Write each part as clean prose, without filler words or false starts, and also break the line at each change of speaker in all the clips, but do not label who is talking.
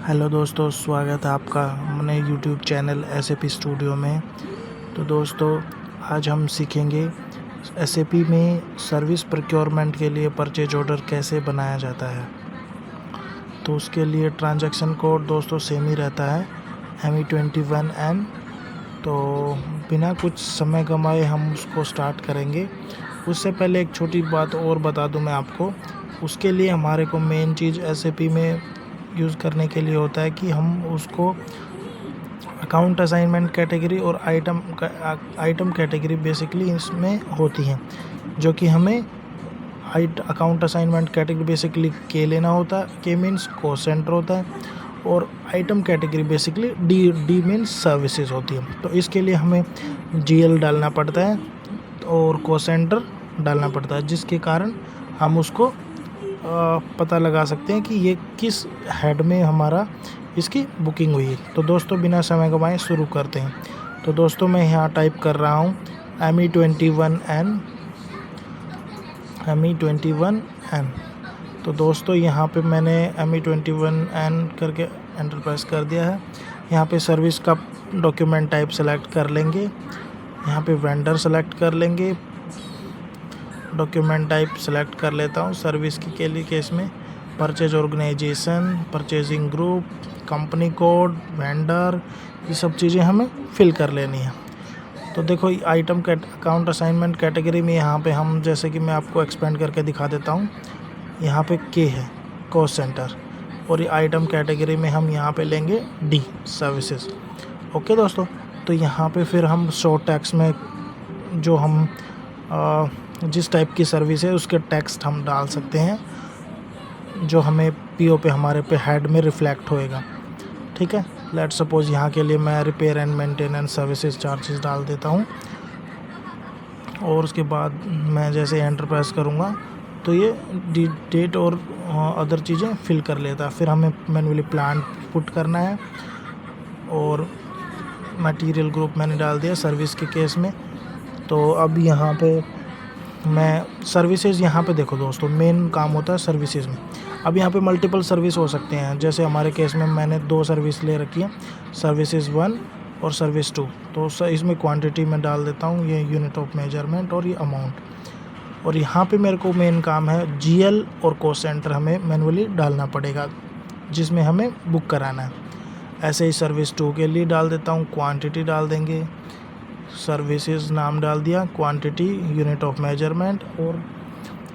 Hello दोस्तों, स्वागत है आपका अपने यूट्यूब चैनल एसएपी स्टूडियो में। तो दोस्तों, आज हम सीखेंगे एसएपी में सर्विस प्रोक्योरमेंट के लिए परचेज ऑर्डर कैसे बनाया जाता है। तो उसके लिए ट्रांजैक्शन कोड दोस्तों सेम ही रहता है, ME21N। तो बिना कुछ समय गंवाए हम उसको स्टार्ट करेंगे। उससे पहले एक छोटी बात और बता दूं मैं आपको। उसके लिए हमारे को मेन चीज़ एसएपी में यूज़ करने के लिए होता है कि हम उसको अकाउंट असाइनमेंट कैटेगरी और आइटम कैटेगरी बेसिकली इसमें होती हैं, जो कि हमें अकाउंट असाइनमेंट कैटेगरी बेसिकली के लेना होता है। के मीन्स कॉस्ट सेंटर होता है और item category basically D means services होती है। तो इसके लिए हमें GL डालना पड़ता है और कॉस्ट सेंटर डालना पड़ता है, जिसके कारण हम उसको पता लगा सकते हैं कि ये किस हेड में हमारा इसकी बुकिंग हुई है। तो दोस्तों, बिना समय गंवाए शुरू करते हैं। तो दोस्तों, मैं यहाँ टाइप कर रहा हूँ ME21N। तो दोस्तों, यहाँ पे मैंने ME21N करके एंटर प्रेस कर दिया है। यहाँ पे सर्विस का डॉक्यूमेंट टाइप सेलेक्ट कर लेंगे। यहाँ पे वेंडर सेलेक्ट कर लेंगे। डॉक्यूमेंट टाइप सेलेक्ट कर लेता हूँ सर्विस की के लिए केस में। Purchase organisation, purchasing group, company code, vendor, ये सब चीज़ें हमें फिल कर लेनी है। तो देखो, आइटम अकाउंट असाइनमेंट कैटेगरी में यहाँ पे हम, जैसे कि मैं आपको एक्सपेंड करके दिखा देता हूँ, यहाँ पे के है कॉस्ट सेंटर, और ये आइटम कैटेगरी में हम यहाँ पे लेंगे डी सर्विसेज। ओके दोस्तों, तो यहाँ पे फिर हम शॉर्ट टैक्स में जो हम जिस टाइप की सर्विस है उसके टेक्स्ट हम डाल सकते हैं, जो हमें पीओ पे हमारे पे हेड में रिफ्लेक्ट होएगा। ठीक है, लेट सपोज यहाँ के लिए मैं repair and maintenance services charges डाल देता हूँ, और उसके बाद मैं जैसे एंटर प्रेस करूँगा तो ये डेट और अदर चीज़ें फिल कर लेता है। फिर हमें मैन्युअली प्लान पुट करना है, और मटेरियल ग्रुप मैंने डाल दिया सर्विस के केस में। तो अब यहाँ पे मैं सर्विसेज, यहाँ पे देखो दोस्तों, मेन काम होता है सर्विसेज में। अब यहाँ पे मल्टीपल सर्विस हो सकते हैं, जैसे हमारे केस में मैंने 2 सर्विस ले रखी है, सर्विसेज 1 और सर्विस 2। तो इसमें क्वांटिटी में डाल देता हूँ ये यूनिट ऑफ मेजरमेंट और ये अमाउंट। और यहाँ पे मेरे को मेन काम है GL और कॉस्ट सेंटर हमें मैनुअली डालना पड़ेगा, जिसमें हमें बुक कराना है। ऐसे ही सर्विस 2 के लिए डाल देता हूँ, क्वांटिटी डाल देंगे, सर्विसेज नाम डाल दिया, क्वांटिटी, यूनिट ऑफ मेजरमेंट, और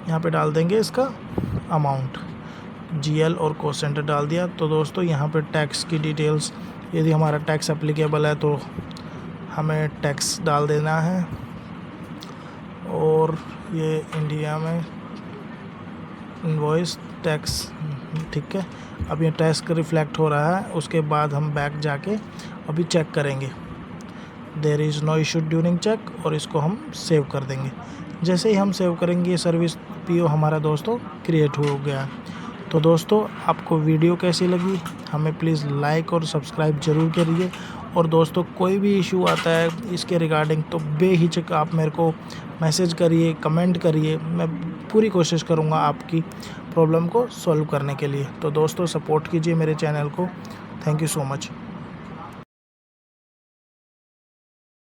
यहाँ पे डाल देंगे इसका अमाउंट, GL और कॉस्ट सेंटर डाल दिया। तो दोस्तों, यहाँ पे टैक्स की डिटेल्स, यदि हमारा टैक्स एप्लीकेबल है तो हमें टैक्स डाल देना है, और ये इंडिया में इनवॉइस टैक्स। ठीक है, अब ये टैक्स का रिफ्लेक्ट हो रहा है। उसके बाद हम बैक जाके अभी चेक करेंगे, there is no issue during check, और इसको हम सेव कर देंगे। जैसे ही हम सेव करेंगे, सर्विस पीओ हमारा दोस्तों क्रिएट हो गया। तो दोस्तों, आपको वीडियो कैसी लगी हमें प्लीज़ लाइक और सब्सक्राइब ज़रूर करिए। और दोस्तों, कोई भी इशू आता है इसके रिगार्डिंग तो बेहिचक आप मेरे को मैसेज करिए, कमेंट करिए। मैं पूरी कोशिश करूँगा आपकी प्रॉब्लम को सॉल्व करने के लिए। तो दोस्तों, सपोर्ट कीजिए मेरे चैनल को। Thank you so much.